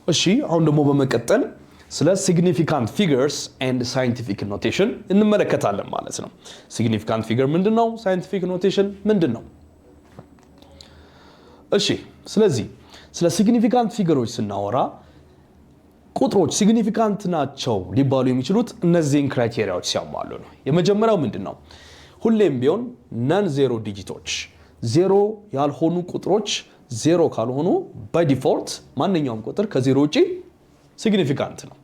እሺ አሁን ደግሞ በመቀጠል ስለ significant figures and scientific notation እንመለከታለን ማለት ነው። significant figure ምንድነው? scientific notation ምንድነው? እሺ ስለዚህ ስለ significant figures ስናወራ ቁጥሮች significant ናቸው ሊባሉ የሚችሉት እነዚህን ክራይቴሪያዎች ሲያሟሉ ነው። የመጀመሪያው ምንድነው? ሁሌም ቢሆን non zero ዲጂቶች ዜሮ ያልሆኑ ቁጥሮች ዜሮ ካልሆኑ by default ማንኛውም ቁጥር ከዜሮ ውጪ significant ነው።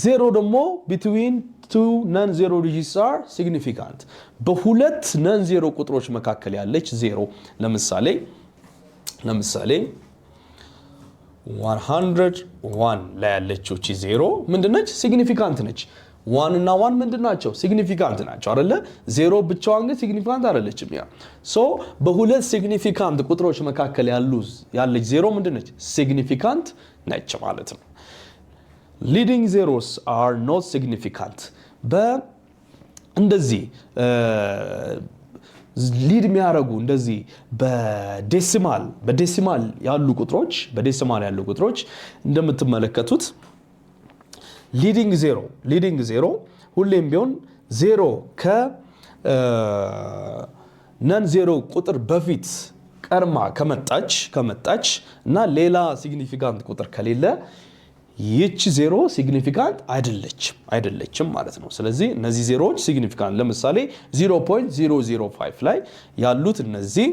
ዜሮ ደግሞ between two non zero digits are significant በሁለት non zero ቁጥሮች መካከል ያለች ዜሮ ለምሳሌ 101 ላይ ያለችው እቺ ዜሮ ምንድነች? significant ነች። 1 እና 1 ምንድናቸው? significant ናቸው አይደለ? ዜሮ ብቻዋን ግን significant አይደለችም። ያ ሶ በሁለት significant ቁጥሮች መካከል ያለች ዜሮ ምንድነች? significant ነች ማለት ነው። leading zeros are not significant እንደዚህ ሊድ የሚያደርጉ እንደዚህ በዴሲማል ያሉ ቁጥሮች እንደምትመለከቱት ሊዲንግ ዜሮ ሁሌም ቢሆን ዜሮ ነን ዜሮ ቁጥር በፊት ቀርማ ከመጣች እና ሌላ ሲግኒፊካንት ቁጥር ከሌለ ይህች ዜሮ ሲግኒፊካንት አይደለችም ማለት ነው። ስለዚህ እነዚህ ዜሮዎች ሲግኒፊካንት ለምሳሌ 0.005 ላይ ያሉት እነዚህ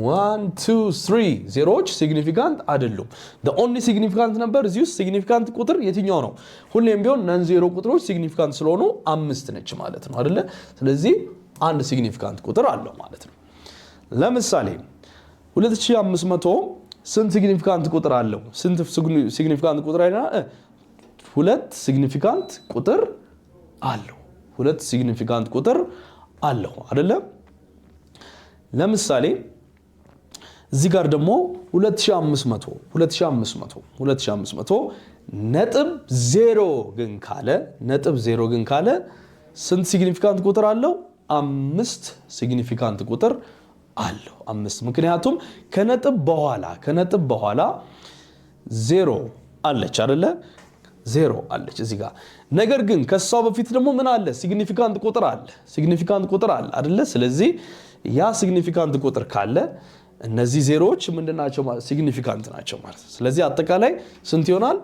1 2 3 ዜሮዎች ሲግኒፊካንት አይደሉም። the only significant number እዚህ ውስጥ ሲግኒፊካንት ቁጥር የትኛው ነው? ሁሌም ቢሆን ነን ዜሮ ቁጥሮች ሲግኒፊካንት ስለሆኑ 5 ነች ማለት ነው አይደለ? ስለዚህ አንድ ሲግኒፊካንት ቁጥር አለው ማለት ነው። ለምሳሌ 2500 ስንት ሲግኒፊካንት ቁጥር አለው? ስንት ሲግኒፊካንት ቁጥር አይና ሁለት ሲግኒፊካንት ቁጥር አለው አይደለ? ለምሳሌ እዚህ ጋር ደግሞ 2500 ነጥብ 0 ግን ካለ ስንት ሲግኒፊካንት ቁጥር አለው? 5 ሲግኒፊካንት ቁጥር አለው። 5 ምክንያቱም ከነጥብ በኋላ 0 አለች አይደለ? 0 አለች እዚህ ጋር። ነገር ግን ከሷ በፊት ደግሞ ምን አለ? ሲግኒፊካንት ቁጥር አለ አይደለ? ስለዚህ ያ ሲግኒፊካንት ቁጥር ካለ እነዚህ ዜሮዎች ምንድናቸው ማለት ሲግኒፊካንት ናቸው ማለት ነው። ስለዚህ አጠቃላይ ስንት ይሆናል?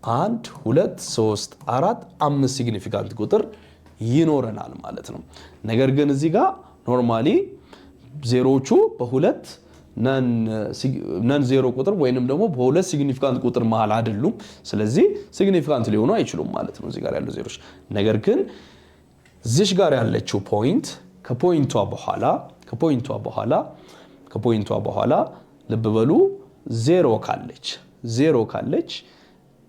1 2 3 4 5 ሲግኒፊካንት ቁጥር ይኖረናል ማለት ነው። ነገር ግን እዚህ ጋር ኖርማሊ ዜሮዎቹ በሁለት ነን ዜሮ ቁጥር ወይንም ደግሞ በሁለት ሲግኒፊካንት ቁጥር መሃል አይደሉም። ስለዚህ ሲግኒፊካንት ሊሆኑ አይችሉም ማለት ነው እዚህ ጋር ያሉ ዜሮች። ነገር ግን እዚህ ጋር ያለችው ፖይንት ከፖይንቷ በኋላ ልብ በሉ ዜሮ ካለች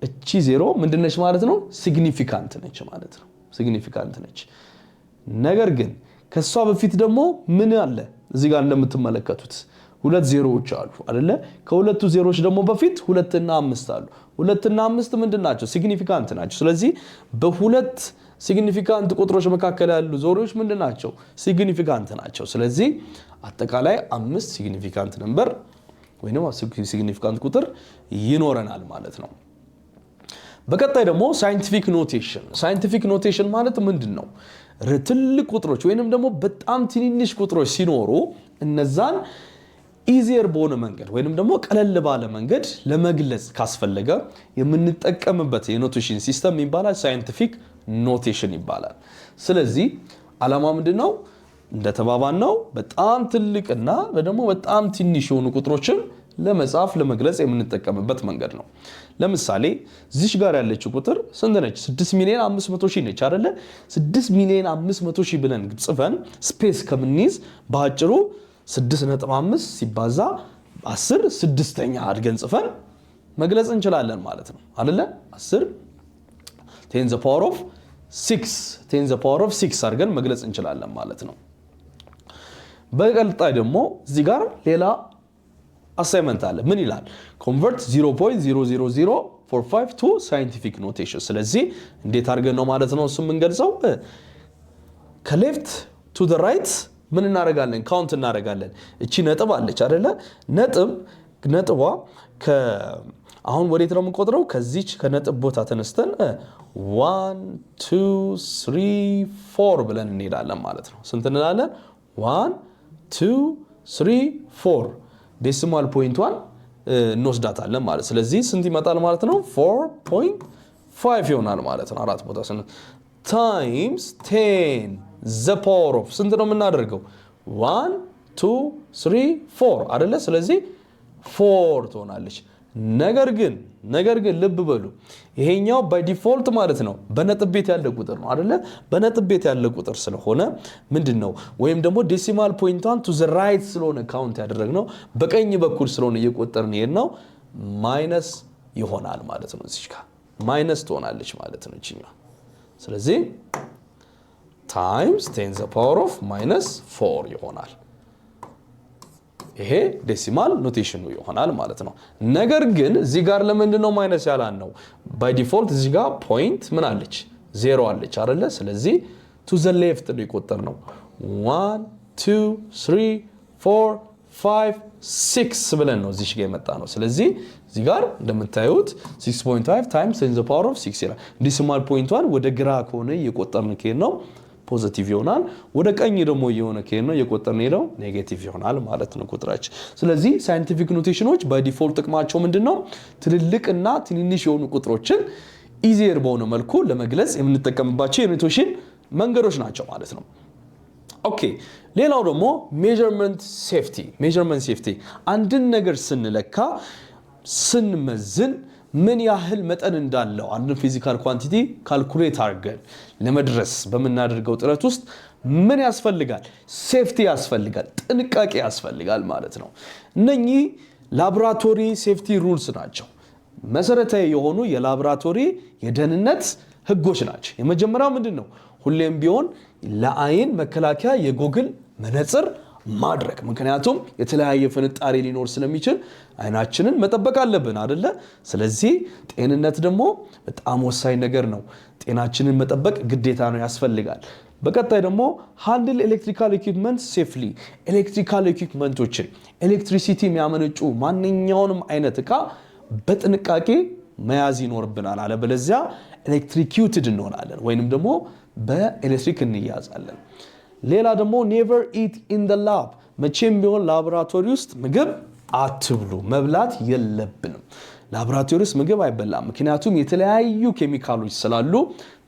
እቺ ዜሮ ምንድነች ማለት ነው? ሲግኒፊካንት ነች ማለት ነው። ሲግኒፊካንት ነች። ነገር ግን ከሷ በፊት ደግሞ ምን አለ? እዚህ ጋር እንደምትመለከቱት ሁለት ዜሮዎች አሉ አይደለ? ከሁለቱ ዜሮዎች ደግሞ በፊት 2 እና 5 አሉ። 2 እና 5 ምንድናቸው? ሲግኒፊካንት ናቸው። ስለዚህ በሁለት ሲግኒፊካንት ቁጥሮች መካከል ያሉ ዜሮዎች ምንድናቸው? ሲግኒፊካንት ናቸው። ስለዚህ አጠቃላይ 5 ሲግኒፊካንት ነምበር ወይንም ሲግኒፊካንት ቁጥር ይኖረናል ማለት ነው። በቀጣይ ደግሞ ሳይንቲፊክ ኖቴሽን ማለት ምንድነው? ትልቅ ቁጥሮች ወይንም ደግሞ በጣም ትንንሽ ቁጥሮች ሲኖሩ እነዛን ኢዚየር በሆነ መንገድ ወይንም ደግሞ ቀለል ባለ መንገድ ለመግለጽ ካስፈለገ የምንጠቀምበት የኖቴሽን ሲስተም ይባላል፣ ሳይንቲፊክ ኖቴሽን ይባላል። ስለዚህ ዓላማ ምንድነው? እንደተባባልነው በጣም ትልቅና ደግሞ በጣም ትንሽ የሆኑ ቁጥሮችን ለመግለጽ የምንጠቀምበት መንገድ ነው። ለምሳሌ እዚህ ጋር ያለችው ቁጥር ስንት ነች? 6,500,000 ነች አይደለ? 6,500,000 ብለን ጽፈን ስፔስ ከምንይዝ በአጭሩ 6.5 ሲባዛ 10 ስድስተኛ አድርገን ጽፈን መግለጽ እንችላለን ማለት ነው አይደለ? 10 10 power of 6 አድርገን መግለጽ እንችላለን ማለት ነው። በቀጣይ ደግሞ እዚህ ጋር ሌላ አሳይመንት አለ። ምን ይላል? convert 0.00045 to scientific notation። ስለዚህ እንዴት አድርገን ነው ማለት ነው እሱ የምንገልጸው? ከሌፍት to the right ምን እናደርጋለን? ካውንት እናደርጋለን። እቺ ነጥብ አለች አይደለ? ነጥቧ አሁን ወዴት ነው የምንቆጥረው? ከዚች ከነጥብ ቦታ ተነስተን 1 2 3 4 ብለን እንሄዳለን ማለት ነው። ስንት እንላለን? 1 2 3 4 ዴሲማል ፖይንቷን እንወስዳታለን ማለት። ስለዚህ ስንት ይመጣል ማለት ነው? 4.5 ይሆናል ማለት ነው። አራት ቦታ ስንት ታይምስ 10 the power of ስንት ነው የምናደርገው? 1 2 3 4 አይደለ? ስለዚህ 4 ትሆናለች። ነገር ግን ልብ በሉ ይሄኛው ባይ ዲፎልት ማለት ነው በነጥብ ቤት ያለ ቁጥር ነው አይደለ? በነጥብ ቤት ያለ ቁጥር ስለሆነ ምንድነው ወይም ደግሞ ዴሲማል ፖይንቷን ቱ ዘ ራይት ስለሆነ ካውንት ያደረግነው በቀኝ በኩል ስለሆነ እየቆጠርን ነው ማይነስ ይሆናል ማለት ነው። እዚህ ጋር ማይነስ ትሆናለች ማለት ነው እቺኛ። ስለዚህ ታይምስ 10 the power of -4 ይሆናል። ይሄ ዴሲማል ኖቴሽኑ ይሆናል ማለት ነው። ነገር ግን እዚህ ጋር ለምንድነው ማይነስ ያላን ነው? ባይ ዲፎልት እዚህ ጋር ፖይንት ምን አለች? 0 አለች አይደለ? ስለዚህ ቱ ዘ ሌፍት ነው የቆጠርነው 1 2 3 4 5 6 ብለን ነው እዚህ ጋር የመጣ ነው። ስለዚህ እዚህ ጋር እንደምታዩት 6.5 ታይምስ 10 the power of 6 ይላል። ዴሲማል ፖይንቷን ወደ ግራ ከሆነ እየቆጠርን ከሄድ ነው ፖዚቲቭ ይሆናል። ወደ ቀኝ ደግሞ የሆነ ከሄድ ነው እየቆጠርን ሄደው ኔጌቲቭ ይሆናል ማለት ነው ቁጥራችን። ስለዚህ ሳይንቲፊክ ኖቴሽኖች ባይ ዲፎልት ጥቅማቸው ምንድነው? ትልልቅና ትንንሽ የሆኑ ቁጥሮችን ኢዚየር በሆነ መልኩ ለመግለጽ የምንጠቀምባቸው የኖቴሽን መንገዶች ናቸው ማለት ነው። ኦኬ ሌላው ደግሞ ሜዠርመንት ሴፍቲ አንድን ነገር ስንለካ ስንመዝን ምን ያህል መጠን እንዳለው አንድ ፊዚካል ኳንቲቲ ካልኩሌት አድርገን ለመድረስ በመናደርገው ጥረት ውስጥ ምን ያስፈልጋል? ሴፍቲ ያስፈልጋል፣ ጥንቃቄ ያስፈልጋል ማለት ነው። እነኚህ ላቦራቶሪ ሴፍቲ ሩልስ ናቸው። መሰረታዊ የሆኑ የላቦራቶሪ የደህንነት ህጎች ናቸው። የመጀመሪያው ምንድነው? ሁሌም ቢሆን ለአይን መከላከያ የጎግል መነጽር ማድረግ። ምክንያቱም የተለያየ ፍንጣሪ ሊኖር ስለሚችል አይናችንን መጠበቅ አለብን አይደለ? ስለዚህ ጤንነት ደግሞ በጣም ወሳኝ ነገር ነው። ጤናችንን መጠበቅ ግዴታ ነው፣ ያስፈልጋል። በቀጣይ ደግሞ ሃንድል ኤሌክትሪካል ኢኩዊፕመንት ሴፍሊ። ኤሌክትሪካል ኢኩዊፕመንቶችን ኤሌክትሪሲቲ የሚያመነጩ ማንኛውንም አይነት እቃ በጥንቃቄ መያዝ ይኖርብናል። አለበለዚያ ኤሌክትሪኪዩትድ እንሆናለን ወይንም ደግሞ በኤሌክትሪክ እንያዛለን። ሌላ ደግሞ ኔቨር ኢት ኢን ዘ ላብ። መቼም ቢሆን ላቦራቶሪ ውስጥ ምግብ አትብሉ፣ መብላት የለብንም። ላቦራቶሪ ውስጥ ምግብ አይበላም። ምክንያቱም የተለያዩ ኬሚካሎች ስላሉ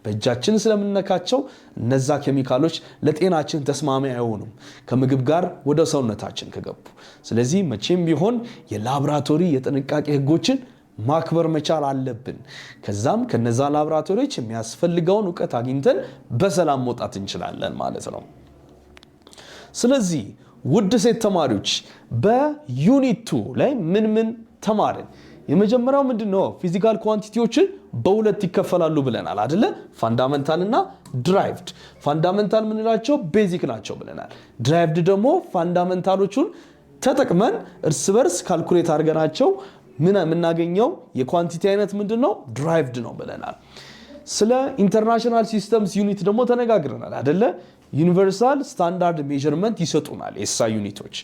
በእጃችን ስለምንነካቸው እነዛ ኬሚካሎች ለጤናችን ተስማሚ አይሆኑም ከምግብ ጋር ወደ ሰውነታችን ከገቡ። ስለዚህ መቼም ቢሆን የላቦራቶሪ የጥንቃቄ ህጎችን ማክበር መቻል አለብን። ከዛም ከነዛ ላቦራቶሪዎች የሚያስፈልገውን ዕውቀት አግኝተን በሰላም መውጣት እንችላለን ማለት ነው። ስለዚህ ውድ ሴት ተማሪዎች በዩኒት 2 ላይ ምን ተማርን? የመጀመሪያው ምንድነው? ፊዚካል ኳንቲቲዎችን በሁለት ይከፈላሉ ብለናል አይደለ? ፋንዳሜንታል እና ድራይቭድ። ፋንዳሜንታል ምንላቸው ቤዚክ ናቸው ብለናል። ድራይቭድ ደግሞ ፋንዳሜንታሎቹን ተጠቅመን እርስ በርስ ካልኩሌት አድርገናቸው ምን የምናገኘው የኳንቲቲ አይነት ምንድነው? ድራይቭድ ነው ብለናል። ስለ ኢንተርናሽናል ሲስተምስ ዩኒት ደግሞ ተነጋግረናል አይደለ? ዩኒቨርሳል ስታንዳርድ ሜዠርመንት ይሰጡናል ኤስአይ ዩኒቶች።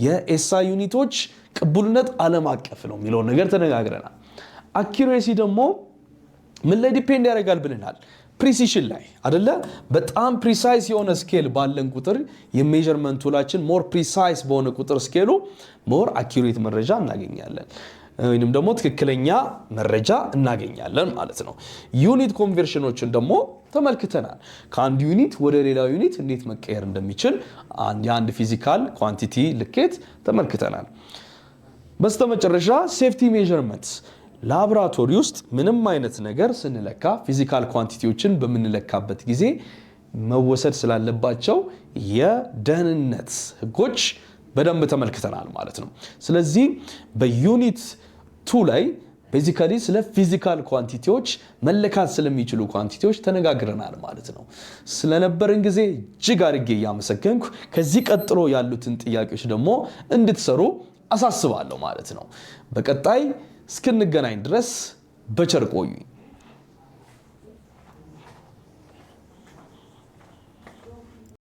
የኤስአይ ዩኒቶች ቅቡልነት ዓለም አቀፍ ነው የሚለው ነገር ተነጋግረናል። አኪዩሬሲ ደግሞ ምን ላይ ዲፔንድ ያደርጋል ብለናል? ፕሪሲሽን ላይ አይደለ? በጣም ፕሪሳይስ የሆነ ስኬል ባለን ቁጥር የሜዠርመንት ቱላችን ሞር ፕሪሳይስ በሆነ ቁጥር ስኬሉ ሞር አኪዩሬት መረጃ እናገኛለን ወይንም ደግሞ ትክክለኛ መረጃ እናገኛለን ማለት ነው። ዩኒት ኮንቨርሽኖችን ደግሞ ተመልክተናል። ከአንድ ዩኒት ወደ ሌላው ዩኒት እንዴት መቀየር እንደሚችል የአንድ ፊዚካል ኳንቲቲ ልኬት ተመልክተናል። በስተመጨረሻ ሴፍቲ ሜዠርመንትስ ላቦራቶሪ ውስጥ ምንም አይነት ነገር ስንለካ ፊዚካል ኳንቲቲዎችን በምንለካበት ጊዜ መወሰድ ስላለባቸው የደህንነት ህጎች በደንብ ተመልክተናል ማለት ነው። ስለዚህ በዩኒት 2 ላይ ቤዚካሊ ስለ ፊዚካል ኳንቲቲዎች መለካት ስለሚችሉ ኳንቲቲዎች ተነጋግረናል ማለት ነው። ስለነበረን ጊዜ እጅግ አድርጌ እያመሰገንኩ ከዚህ ቀጥሎ ያሉትን ጥያቄዎች ደግሞ እንድትሰሩ አሳስባለሁ ማለት ነው። በቀጣይ እስክንገናኝ ድረስ በቸር ቆዩኝ።